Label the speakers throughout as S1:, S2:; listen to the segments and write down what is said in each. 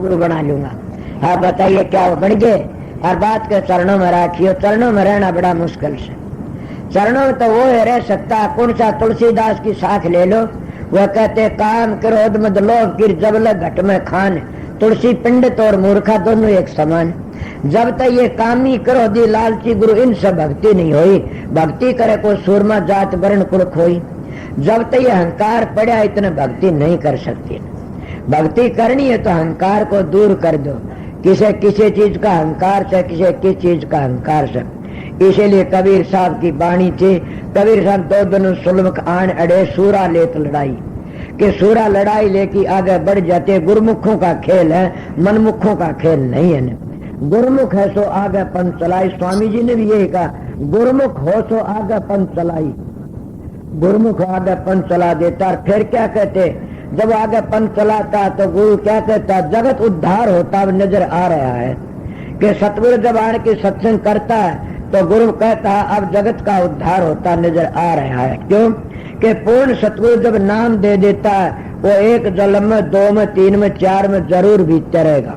S1: सतगुरु बना लूंगा। आप बताइए क्या वो बढ़ गए? और बात के चरणों में राखियो। चरणों में रहना बड़ा मुश्किल से। चरणों में तो वो रह सकता। कौन सा तुलसीदास की साख ले लो, वह कहते काम क्रोध मद लोभ गिर जबल घट में खान, तुलसी पंडित और मूर्खा दोनों एक समान। जब तक ये कामी क्रोधी लालची गुरु इनसे भक्ति नहीं हुई, भक्ति करे को सूरमा जात वर्ण कुल खोई। जब तक ये अहंकार पड़ा इतने भक्ति नहीं कर सकती। भक्ति करनी है तो अहंकार को दूर कर दो। किसी चीज का अहंकार से, किसी चीज का अहंकार से। इसीलिए कबीर साहब की वाणी थी, कबीर साहब दो दिन सुलमक आन अड़े सूरा लेत लड़ाई, कि सूरा लड़ाई लेके आगे बढ़ जाते। गुरुमुखों का खेल है, मनमुखों का खेल नहीं है। गुरुमुख है सो आगे पंथ चलाई। स्वामी जी ने भी यही कहा, गुरुमुख हो सो आगे पंथ चलाई। गुरुमुख आगे पंथ चला देता। और फिर क्या कहते, जब आगे पंथ चलाता तो गुरु क्या कहता, जगत उद्धार होता नजर आ रहा है। कि सतगुरु जब आने की सत्संग करता है तो गुरु कहता है अब जगत का उद्धार होता नजर आ रहा है। क्यों? कि पूर्ण सतगुरु जब नाम दे देता है वो एक जन्म में, दो में, तीन में, चार में जरूर बीतते रहेगा।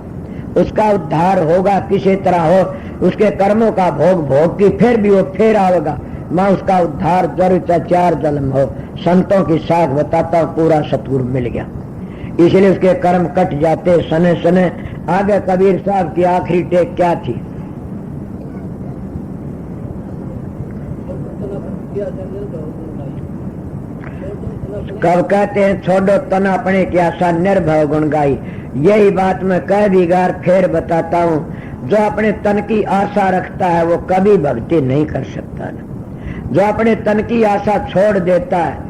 S1: उसका उद्धार होगा किसी तरह हो, उसके कर्मों का भोग भोग की फिर भी वो फिर आएगा। माँ उसका उद्धार जरूर चाहे चार जन्म हो। संतों की साख बताता हूँ, पूरा सतगुरु मिल गया, इसलिए उसके कर्म कट जाते सने सने। आगे कबीर साहब की आखिरी टेक क्या थी? कब कहते हैं छोड़ो तन अपने की आशा निर्भव गुण गाई। यही बात मैं कह भी गार फिर बताता हूँ। जो अपने तन की आशा रखता है वो कभी भक्ति नहीं कर सकता। जो अपने तन की आशा छोड़ देता है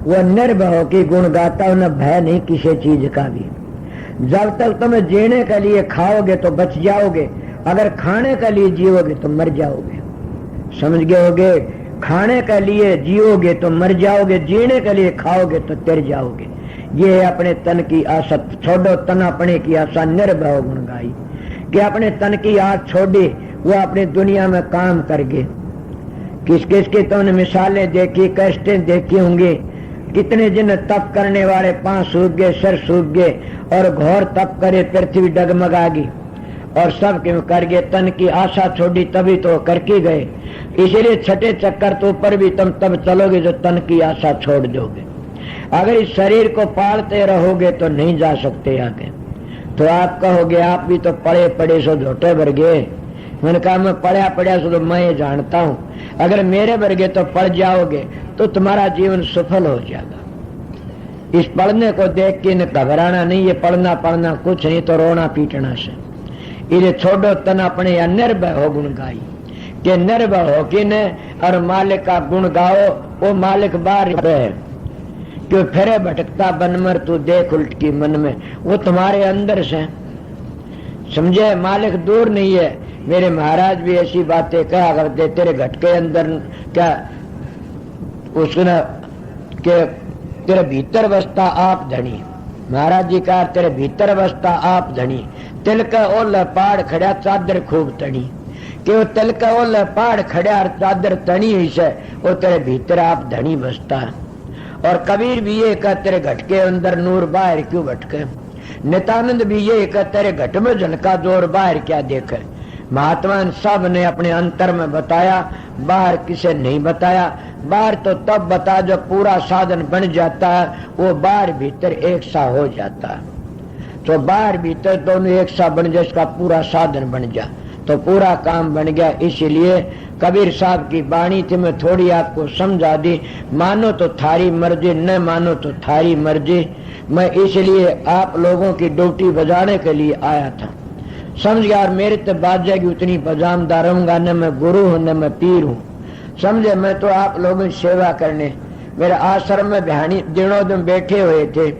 S1: वो निर्भव की गुण गाता है, उन्हें भय नहीं किसी चीज का भी। जब तक तुम्हें जीने के लिए खाओगे तो बच जाओगे, अगर खाने के लिए जियोगे तो मर जाओगे। समझ गए होगे? खाने के लिए जियोगे तो मर जाओगे, जीने के लिए खाओगे तो तर जाओगे। ये है अपने तन की आशा। छोड़ो तन अपने की आशा निर्भव गुण गाई। कि अपने तन की आस छोड़ी वो अपनी दुनिया में काम कर गए। किस किस की तुमने मिसालें देखी, कष्टें देखी होंगी। कितने जिन तप करने वाले पांव सूख गए, सर सूख गए और घोर तप करे पृथ्वी डगमगागी और सब क्यों कर गए? तन की आशा छोड़ी तभी तो करके गए। इसीलिए छठे चक्कर तो ऊपर भी तुम तब चलोगे जो तन की आशा छोड़ दोगे। अगर इस शरीर को पालते रहोगे तो नहीं जा सकते आगे। तो आप कहोगे आप भी तो पड़े पड़े सो झोटे भर गए। मैंने कहा मैं पढ़ा पढ़ा सो तो मैं जानता हूँ, अगर मेरे वर्गे तो पढ़ जाओगे तो तुम्हारा जीवन सफल हो जाएगा। इस पढ़ने को देख के न घबराना नहीं, ये पढ़ना पढ़ना कुछ नहीं तो रोना पीटना से। इन्हें छोड़ो तन अपने या निर्भय हो गुण गाई। कि निर्भय हो कि न और मालिक का गुण गाओ। वो मालिक बाहर है क्यों फिरे भटकता बनमर तू देख उल्ट की मन में, वो तुम्हारे अंदर से। समझे? मालिक दूर नहीं है। मेरे महाराज भी ऐसी बातें कहा करते, तेरे घट के अंदर क्या उसने के तेरे भीतर बसता आप धनी। महाराज जी कहा तेरे भीतर बसता आप धनी। तिल का ओल पहाड़ खड़ा चादर खूब तनी। कि वो तिल का ओल पहाड़ खड़ा और चादर तनी हुई से वो तेरे भीतर आप धनी बसता है। और कबीर भी ये कहा तेरे घट के अंदर नूर बाहर क्यों भटके। नित्यानंद भी ये कहा तेरे घट में झलका जोर बाहर क्या देखे। महात्मा सब ने अपने अंतर में बताया, बाहर किसे नहीं बताया। बाहर तो तब बता जब पूरा साधन बन जाता है, वो बाहर भीतर एक सा हो जाता है। तो बाहर भीतर दोनों एक सा बन जाए, इसका पूरा साधन बन जाए तो पूरा काम बन गया। इसीलिए कबीर साहब की वाणी थी, मैं थोड़ी आपको समझा दी। मानो तो थारी मर्जी, न मानो तो थारी मर्जी। मैं इसलिए आप लोगों की ड्यूटी बजाने के लिए आया था। समझ गया? और मेरे तो बाजेगी उतनी बजामदार रहूंगा, न मैं गुरु हूं न मैं पीर हूं। समझे? मैं तो आप लोगों की सेवा करने मेरे आश्रम में बहानी दिनों दिन बैठे हुए थे।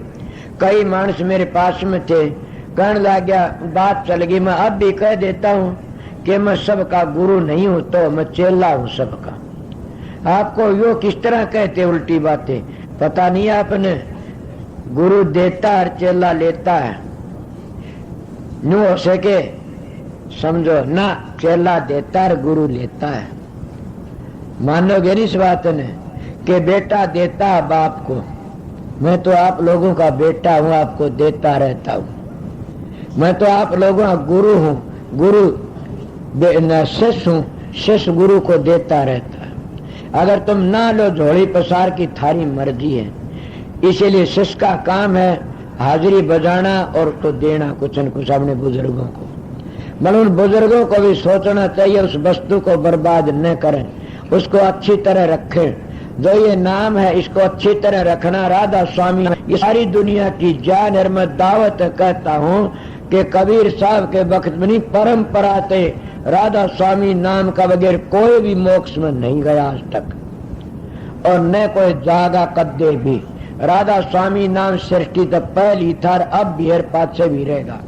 S1: कई मानस मेरे पास में थे। कहने लग गया, बात चल गई। मैं अब भी कह देता हूँ कि मैं सबका गुरु नहीं हूं, तो मैं चेला हूं सबका। आपको यो किस तरह कहते उल्टी बातें पता नहीं। आपने गुरु देता और चेला लेता है, न्यू हो सके समझो ना। चेला देता और गुरु लेता है। मानोगे नहीं इस बात ने कि बेटा देता है बाप को। मैं तो आप लोगों का बेटा हूं, आपको देता रहता हूं। मैं तो आप लोगों का गुरु हूँ, गुरु शिष्य हूँ, शिष्य गुरु को देता रहता है। अगर तुम ना लो झोली पसार की थारी मर्जी है। इसीलिए शिष्य का काम है हाजिरी बजाना और तो देना कुछ न कुछ अपने बुजुर्गों को। मतलब उन बुजुर्गों को भी सोचना चाहिए उस वस्तु को बर्बाद न करें, उसको अच्छी तरह रखें। जो ये नाम है इसको अच्छी तरह रखना। राधा स्वामी ये सारी दुनिया की जान है। मैं दावत कहता हूँ कि कबीर साहब के वक्त में नहीं, परंपरा से राधा स्वामी नाम का बगैर कोई भी मोक्ष में नहीं गया आज तक, और न कोई जागा कद्दे भी। राधा स्वामी नाम सृष्टि तो पहली था, अब भी है, पाछे भी रहेगा।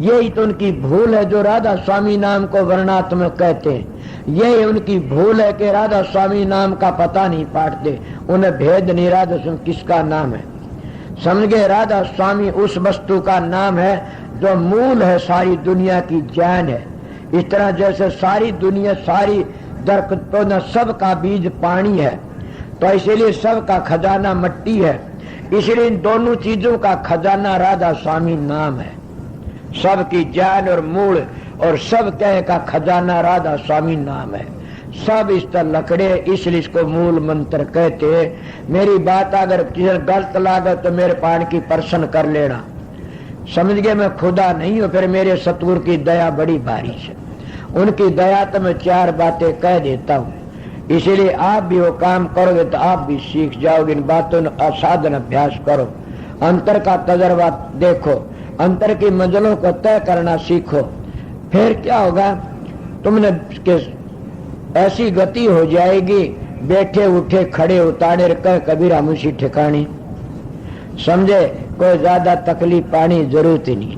S1: यही तो उनकी भूल है जो राधा स्वामी नाम को वर्णात्मक कहते हैं। यही उनकी भूल है कि राधा स्वामी नाम का पता नहीं पाते, उन्हें भेद नहीं राधा स्वामी किसका नाम है। समझ गए? राधा स्वामी उस वस्तु का नाम है जो मूल है, सारी दुनिया की जान है। इस तरह जैसे सारी दुनिया, सारी दरख्तों न सब का बीज पानी है, तो इसीलिए सब का खजाना मिट्टी है। इसलिए इन दोनों चीजों का खजाना राधा स्वामी नाम है। सब की जान और मूल और सब कह का खजाना राधा स्वामी नाम है। सब इस तरह लकड़े, इसलिए इसको मूल मंत्र कहते हैं। मेरी बात अगर किसी गलत लागे तो मेरे पान की प्रश्न कर लेना। समझ गए? मैं खुदा नहीं हूं, फिर मेरे सतगुरु की दया बड़ी भारी है। उनकी दया तो मैं चार बातें कह देता हूँ। इसीलिए आप भी वो काम करोगे तो आप भी सीख जाओगे। इन बातों का साधन अभ्यास करो, अंतर का तजर्बा देखो, अंतर की मंजिलों को तय करना सीखो। फिर क्या होगा, तुमने ऐसी गति हो जाएगी, बैठे उठे खड़े उतारे कह कबीर हम उसी ठिकानी। समझे? कोई ज्यादा तकलीफ पानी जरूरत ही नहीं।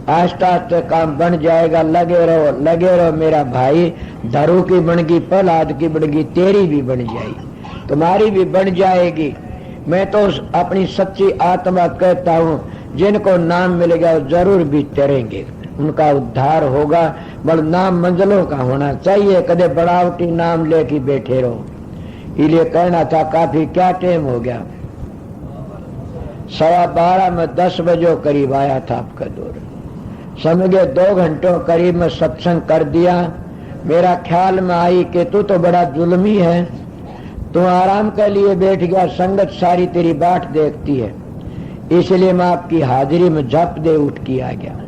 S1: आस्ता आस्ता काम बन जाएगा। लगे रहो मेरा भाई। धरू की बनगी, प्रहलाद की बनगी, तेरी भी बन जाएगी, तुम्हारी भी बन जाएगी। मैं तो अपनी सच्ची आत्मा कहता हूँ, जिनको नाम मिलेगा जरूर भी तरेंगे, उनका उद्धार होगा। बड़ नाम मंजिलों का होना चाहिए, कदे बनावटी नाम लेके बैठे रहो। इसलिए कहना था, काफी क्या टाइम हो गया, 12:15 में 10 बजे करीब आया था आपका दौर। समझ गए? 2 घंटों करीब में सत्संग कर दिया। मेरा ख्याल में आई कि तू तो बड़ा जुल्मी है, तू आराम के लिए बैठ गया, संगत सारी तेरी बाट देखती है, इसलिए मैं आपकी हाजिरी में झप दे उठ के आ गया।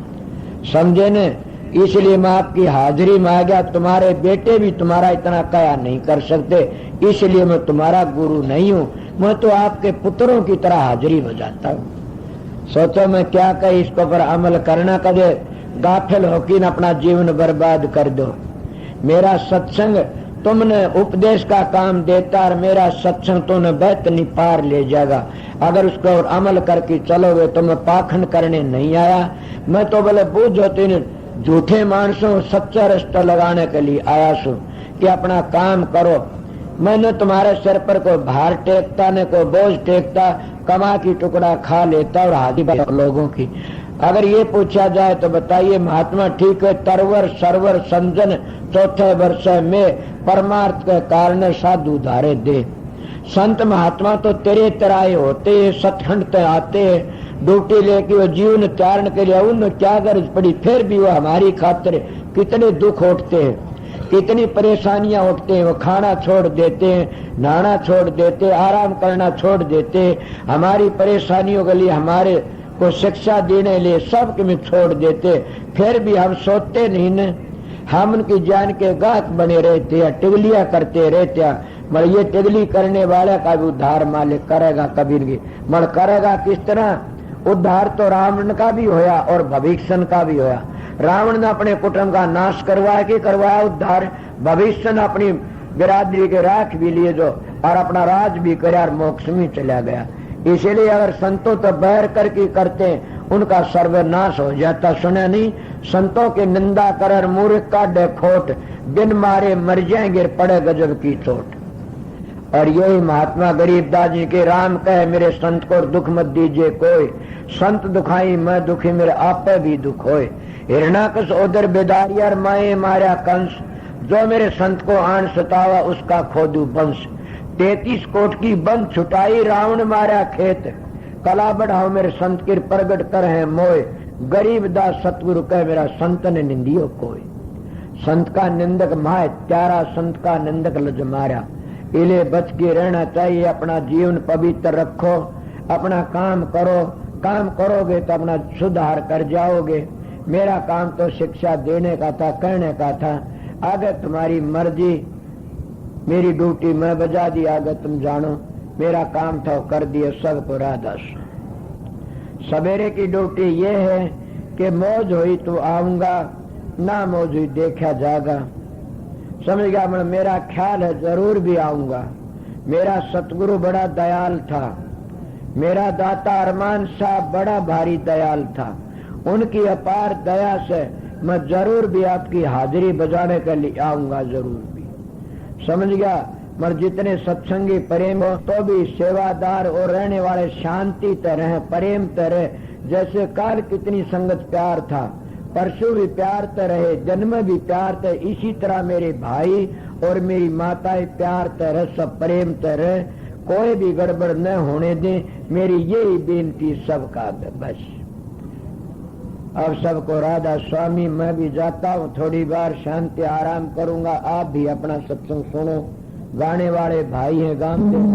S1: समझे न? इसलिए मैं आपकी हाजिरी में आ गया। तुम्हारे बेटे भी तुम्हारा इतना कया नहीं कर सकते, इसलिए मैं तुम्हारा गुरु नहीं हूँ, मैं तो आपके पुत्रों की तरह हाजिरी बजाता हूँ। सोचो मैं क्या कही, इसको पर अमल करना, कदे गाफिल होकर अपना जीवन बर्बाद कर दो। मेरा सत्संग तुमने उपदेश का काम देता, और मेरा सत्संग तुमने बेहतर पार ले जाएगा। अगर उसको और अमल करके चलोगे तो मैं पाखंड करने नहीं आया। मैं तो बोले बूझ होती झूठे मानसों सच्चा रास्ता लगाने के लिए आया सू कि अपना काम करो। मैंने तुम्हारे सिर पर कोई भार टेकता न कोई बोझ टेकता, कमा की टुकड़ा खा लेता और हाजिर लोगों की। अगर ये पूछा जाए तो बताइए महात्मा ठीक है, तरवर सरवर संजन चौथे वर्ष में परमार्थ के कारण साधु धारे दे। संत महात्मा तो तेरे तराए होते हैं, सतखंड ते आते हैं, ड्यूटी लेके वो जीवन त्यागने के लिए उन क्या गरज पड़ी, फिर भी वो हमारी खातिर कितने दुख उठते हैं, कितनी परेशानियां उठते हैं। वो खाना छोड़ देते हैं, नहाना छोड़ देते, आराम करना छोड़ देते, हमारी परेशानियों के लिए, हमारे को शिक्षा देने लिए सब में छोड़ देते, फिर भी हम सोते नहीं न। हम उनकी जान के गाहक बने रहते हैं, टिगलियां करते रहते हैं। मगर ये टिगली करने वाले का भी उद्धार मालिक करेगा कबीर की। मगर करेगा किस तरह? उद्धार तो रावण का भी होया और भविष्य का भी होया। रावण ने अपने कुटुंब का नाश करवाया उद्धार, भविष्य ने अपनी बिरादरी के राख भी लिए जो, और अपना राज भी कर और मोक्ष में चला गया। इसीलिए अगर संतों तो बैर करके करते उनका सर्वनाश हो जाता। सुने नहीं? संतों की निंदा कर मूर्ख का डे खोट, बिन मारे मर जाएंगे पड़े गजब की चोट। और यही महात्मा गरीबदास जी के राम कहे, मेरे संत को दुख मत दीजिए कोई, संत दुखाई मैं दुखी, मेरे आप भी दुख होए। हिरणाकश उधर बेदारियार माए मारा कंस, जो मेरे संत को आन सतावा उसका खोदू वंश। 33 कोट की बंद छुटाई, रावण मारा खेत, कला बढ़ाओ मेरे संत की प्रगट कर है मोए। गरीबदास सतगुरु कह मेरा संत ने निंदियो कोई। संत का निंदक माय त्यारा, संत का निंदक लज मारा। इले बच के रहना चाहिए। अपना जीवन पवित्र रखो, अपना काम करो। काम करोगे तो अपना सुधार कर जाओगे। मेरा काम तो शिक्षा देने का था, कहने का था। आगे तुम्हारी मर्जी, मेरी ड्यूटी मैं बजा दी, आगे तुम जानो। मेरा काम था कर दिया, सबको राधस। सवेरे की ड्यूटी ये है कि मौज हुई तो आऊंगा, ना मौज हुई देखा जाएगा। समझ गया? मेरा ख्याल है जरूर भी आऊंगा। मेरा सतगुरु बड़ा दयाल था। मेरा दाता अरमान साहब बड़ा भारी दयाल था। उनकी अपार दया से मैं जरूर भी आपकी हाजिरी बजाने के लिए आऊंगा, जरूर भी। समझ गया? मगर जितने सत्संगी प्रेम हो तो भी सेवादार और रहने वाले शांति तरह प्रेम तरह। जैसे काल कितनी संगत प्यार था, परसों भी प्यार त रहे, जन्म भी प्यार त। इसी तरह मेरे भाई और मेरी माताएं प्यार तरह, सब प्रेम तरह। कोई भी गड़बड़ न होने दें, मेरी यही बेनती सबका। बस अब सबको राधा स्वामी। मैं भी जाता हूँ, थोड़ी बार शांति आराम करूंगा। आप भी अपना सत्संग सुनो। गाने वाले भाई हैं, गाते हैं।